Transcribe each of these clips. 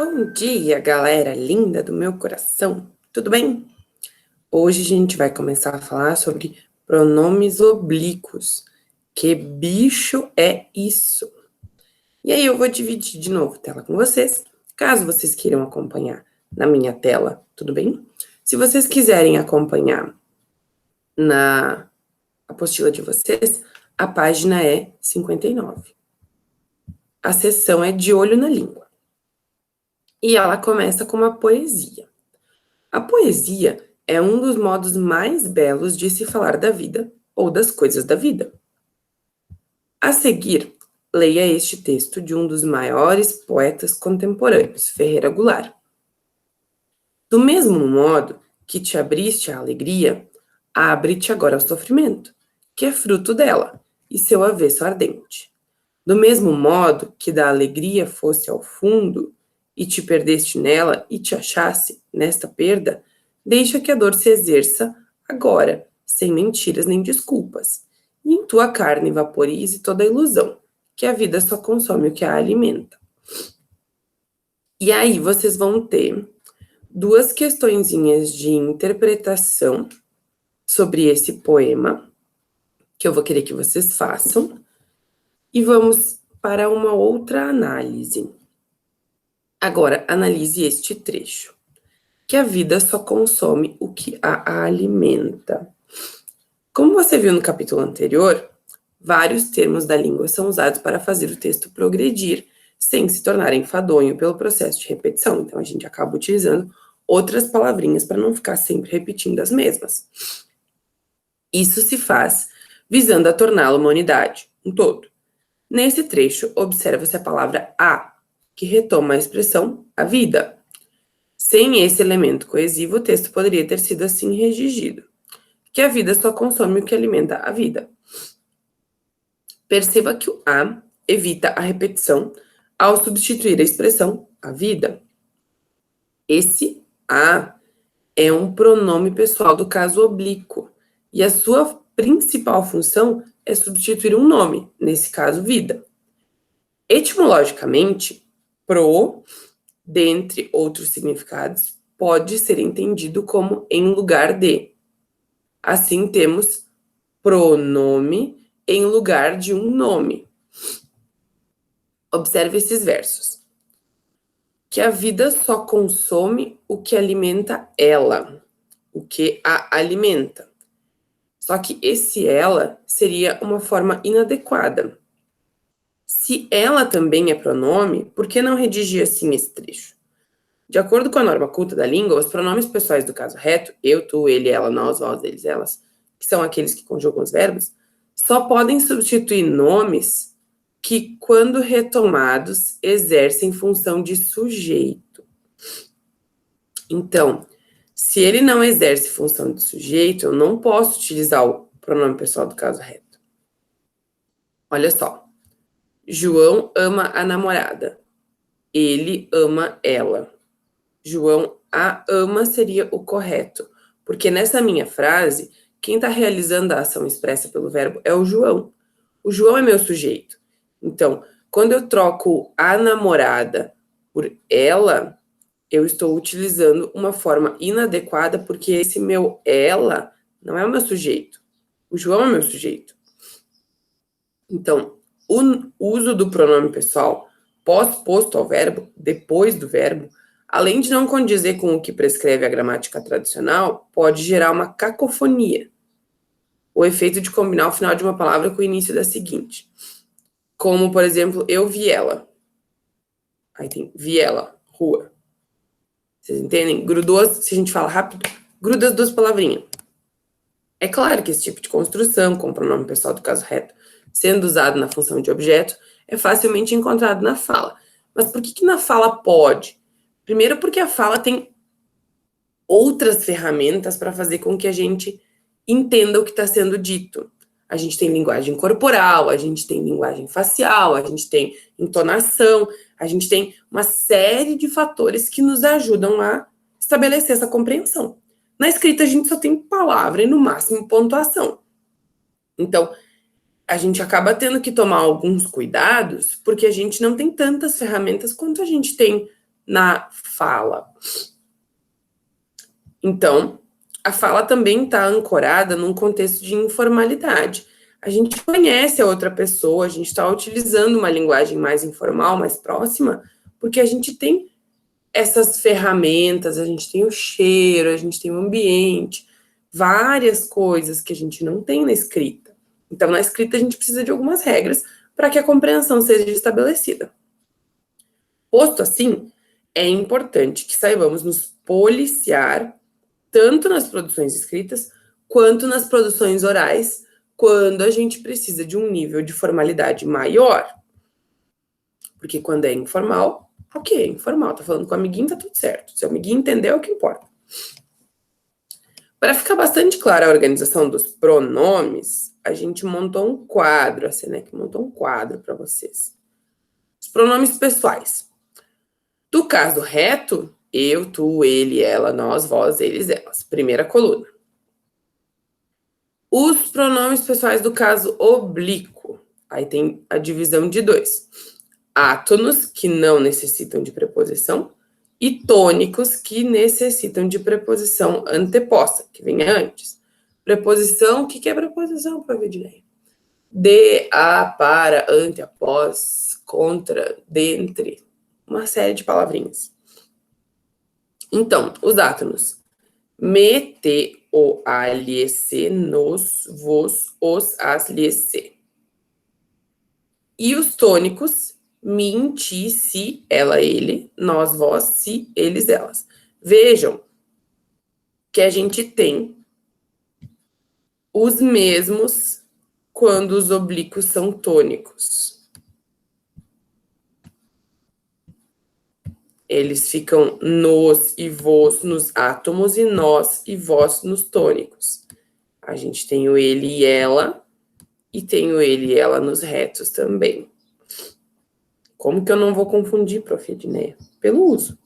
Bom dia, galera linda do meu coração. Tudo bem? Hoje a gente vai começar a falar sobre pronomes oblíquos. Que bicho é isso? E aí eu vou dividir de novo a tela com vocês, caso vocês queiram acompanhar na minha tela, tudo bem? Se vocês quiserem acompanhar na apostila de vocês, a página é 59. A seção é de olho na língua. E ela começa com uma poesia. A poesia é um dos modos mais belos de se falar da vida ou das coisas da vida. A seguir, leia este texto de um dos maiores poetas contemporâneos, Ferreira Goulart. Do mesmo modo que te abriste à alegria, abre-te agora ao sofrimento, que é fruto dela, e seu avesso ardente. Do mesmo modo que da alegria fosse ao fundo, e te perdeste nela, e te achasse nesta perda, deixa que a dor se exerça agora, sem mentiras nem desculpas, e em tua carne vaporize toda a ilusão, que a vida só consome o que a alimenta. E aí vocês vão ter duas questõezinhas de interpretação sobre esse poema, que eu vou querer que vocês façam, e vamos para uma outra análise. Agora, analise este trecho. Que a vida só consome o que a alimenta. Como você viu no capítulo anterior, vários termos da língua são usados para fazer o texto progredir, sem se tornar enfadonho pelo processo de repetição. Então, a gente acaba utilizando outras palavrinhas para não ficar sempre repetindo as mesmas. Isso se faz visando a torná-lo uma unidade, um todo. Nesse trecho, observa-se a palavra a, que retoma a expressão a vida. Sem esse elemento coesivo, o texto poderia ter sido assim redigido, que a vida só consome o que alimenta a vida. Perceba que o a evita a repetição ao substituir a expressão a vida. Esse a é um pronome pessoal do caso oblíquo, e a sua principal função é substituir um nome, nesse caso, vida. Etimologicamente, pro, dentre outros significados, pode ser entendido como em lugar de. Assim, temos pronome em lugar de um nome. Observe esses versos. Que a vida só consome o que alimenta ela, o que a alimenta. Só que esse ela seria uma forma inadequada. Se ela também é pronome, por que não redigir assim esse trecho? De acordo com a norma culta da língua, os pronomes pessoais do caso reto, eu, tu, ele, ela, nós, vós, eles, elas, que são aqueles que conjugam os verbos, só podem substituir nomes que, quando retomados, exercem função de sujeito. Então, se ele não exerce função de sujeito, eu não posso utilizar o pronome pessoal do caso reto. Olha só. João ama a namorada. Ele ama ela. João a ama seria o correto, porque nessa minha frase, quem está realizando a ação expressa pelo verbo é o João. O João é meu sujeito. Então, quando eu troco a namorada por ela, eu estou utilizando uma forma inadequada, porque esse meu ela não é o meu sujeito. O João é meu sujeito. Então, o uso do pronome pessoal pós-posto ao verbo, depois do verbo, além de não condizer com o que prescreve a gramática tradicional, pode gerar uma cacofonia. O efeito de combinar o final de uma palavra com o início da seguinte. Como, por exemplo, eu vi ela. Aí tem vi ela, rua. Vocês entendem? Grudou, se a gente fala rápido, gruda as duas palavrinhas. É claro que esse tipo de construção, com o pronome pessoal do caso reto, sendo usado na função de objeto, é facilmente encontrado na fala. Mas por que na fala pode? Primeiro porque a fala tem outras ferramentas para fazer com que a gente entenda o que está sendo dito. A gente tem linguagem corporal, a gente tem linguagem facial, a gente tem entonação, a gente tem uma série de fatores que nos ajudam a estabelecer essa compreensão. Na escrita, a gente só tem palavra e, no máximo, pontuação. Então, a gente acaba tendo que tomar alguns cuidados, porque a gente não tem tantas ferramentas quanto a gente tem na fala. Então, a fala também está ancorada num contexto de informalidade. A gente conhece a outra pessoa, a gente está utilizando uma linguagem mais informal, mais próxima, porque a gente tem essas ferramentas, a gente tem o cheiro, a gente tem o ambiente, várias coisas que a gente não tem na escrita. Então, na escrita, a gente precisa de algumas regras para que a compreensão seja estabelecida. Posto assim, é importante que saibamos nos policiar tanto nas produções escritas quanto nas produções orais, quando a gente precisa de um nível de formalidade maior. Porque quando é informal, ok, é informal, tá falando com o amiguinho, tá tudo certo. Se o amiguinho entendeu, é o que importa. Para ficar bastante clara a organização dos pronomes, a gente montou um quadro, a Senec montou um quadro para vocês. Os pronomes pessoais. Do caso reto, eu, tu, ele, ela, nós, vós, eles, elas. Primeira coluna. Os pronomes pessoais do caso oblíquo. Aí tem a divisão de 2. Átonos, que não necessitam de preposição, e tônicos, que necessitam de preposição anteposta, que vem antes. Preposição, o que é preposição, Providinei? De, a, para, ante, após, contra, dentre. Uma série de palavrinhas. Então, os átonos. Me, te, o, a, lhe, se, nos, vos, os, as, lhe, se. E os tônicos, mim, ti, si, ela, ele, nós, vós, si, eles, elas. Vejam que a gente tem os mesmos quando os oblíquos são tônicos. Eles ficam nos e vos nos átomos e nós e vós nos tônicos. A gente tem o ele e ela, e tem o ele e ela nos retos também. Como que eu não vou confundir, Prof. Edneia? Pelo uso.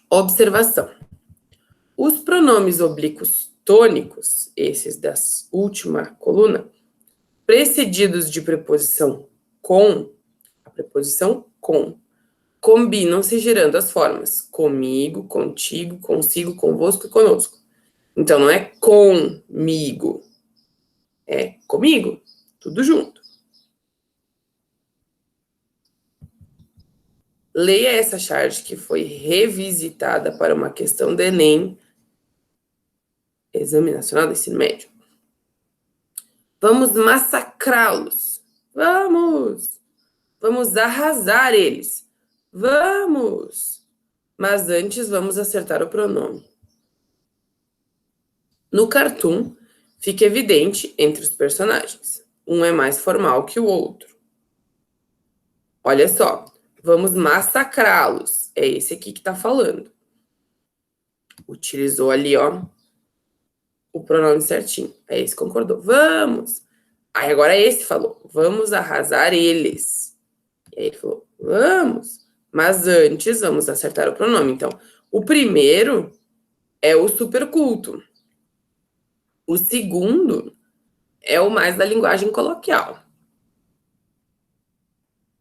Observação. Os pronomes oblíquos tônicos, esses da última coluna, precedidos de preposição com, a preposição com, combinam-se gerando as formas comigo, contigo, consigo, convosco e conosco. Então, não é comigo, é comigo, tudo junto. Leia essa charge que foi revisitada para uma questão do Enem, Exame Nacional do Ensino Médio. Vamos massacrá-los. Vamos! Vamos arrasar eles. Vamos! Mas antes vamos acertar o pronome. No cartoon, fica evidente entre os personagens. Um é mais formal que o outro. Olha só. Vamos massacrá-los. É esse aqui que tá falando. Utilizou ali, ó, o pronome certinho. Aí esse concordou. Vamos! Aí agora esse falou. Vamos arrasar eles. E aí ele falou. Vamos! Mas antes, vamos acertar o pronome. Então, o primeiro é o superculto. O segundo é o mais da linguagem coloquial.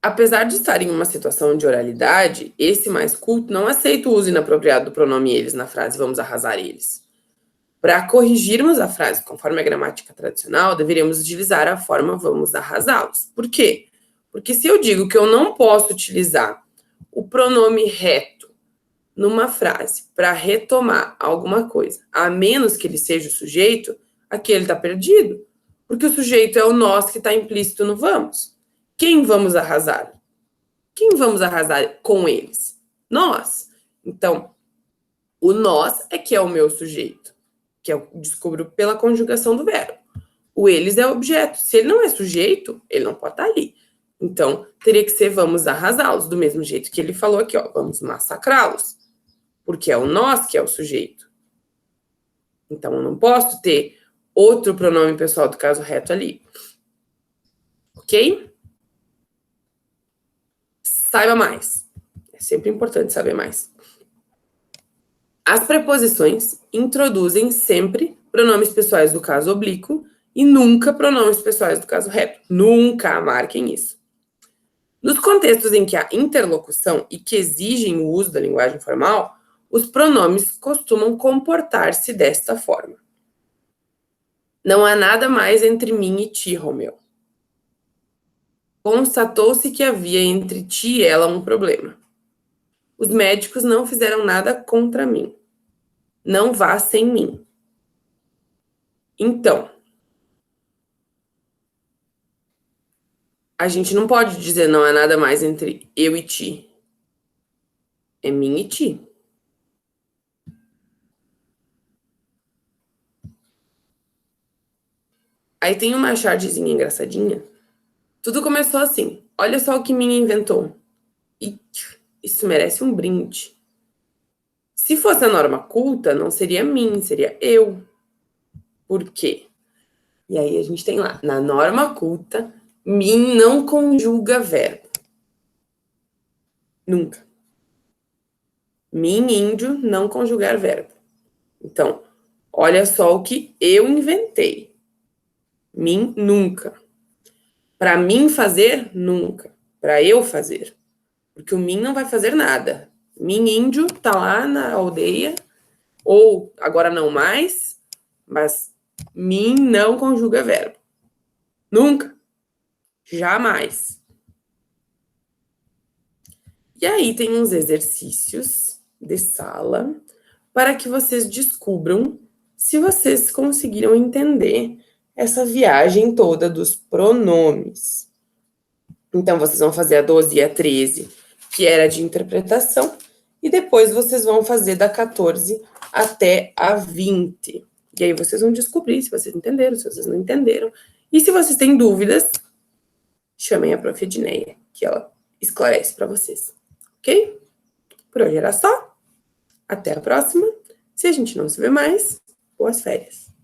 Apesar de estar em uma situação de oralidade, esse mais culto não aceita o uso inapropriado do pronome eles na frase vamos arrasar eles. Para corrigirmos a frase conforme a gramática tradicional, deveríamos utilizar a forma vamos arrasá-los. Por quê? Porque se eu digo que eu não posso utilizar o pronome reto numa frase para retomar alguma coisa, a menos que ele seja o sujeito, aqui ele está perdido. Porque o sujeito é o nós que está implícito no vamos. Quem vamos arrasar? Quem vamos arrasar com eles? Nós. Então, o nós é que é o meu sujeito, que eu descubro pela conjugação do verbo. O eles é o objeto. Se ele não é sujeito, ele não pode estar ali. Então, teria que ser vamos arrasá-los, do mesmo jeito que ele falou aqui, ó, vamos massacrá-los, porque é o nós que é o sujeito. Então, eu não posso ter outro pronome pessoal do caso reto ali. Ok? Saiba mais. É sempre importante saber mais. As preposições introduzem sempre pronomes pessoais do caso oblíquo e nunca pronomes pessoais do caso reto. Nunca marquem isso. Nos contextos em que há interlocução e que exigem o uso da linguagem formal, os pronomes costumam comportar-se desta forma. Não há nada mais entre mim e ti, Romeu. Constatou-se que havia entre ti e ela um problema. Os médicos não fizeram nada contra mim. Não vá sem mim. Então, a gente não pode dizer não há nada mais entre eu e ti. É mim e ti. Aí tem uma chargezinha engraçadinha. Tudo começou assim. Olha só o que Minha inventou. E isso merece um brinde. Se fosse a norma culta, não seria mim, seria eu. Por quê? E aí a gente tem lá, na norma culta, mim não conjuga verbo. Nunca. Mim índio não conjugar verbo. Então, olha só o que eu inventei. Mim nunca. Para mim fazer, nunca. Para eu fazer. Porque o mim não vai fazer nada. Mim índio tá lá na aldeia, ou agora não mais, mas mim não conjuga verbo. Nunca. Jamais. E aí tem uns exercícios de sala para que vocês descubram se vocês conseguiram entender essa viagem toda dos pronomes. Então, vocês vão fazer a 12 e a 13, que era de interpretação, e depois vocês vão fazer da 14 até a 20. E aí vocês vão descobrir se vocês entenderam, se vocês não entenderam. E se vocês têm dúvidas, chamem a Prof. Edneia, que ela esclarece para vocês. Ok? Por hoje era só. Até a próxima. Se a gente não se vê mais, boas férias.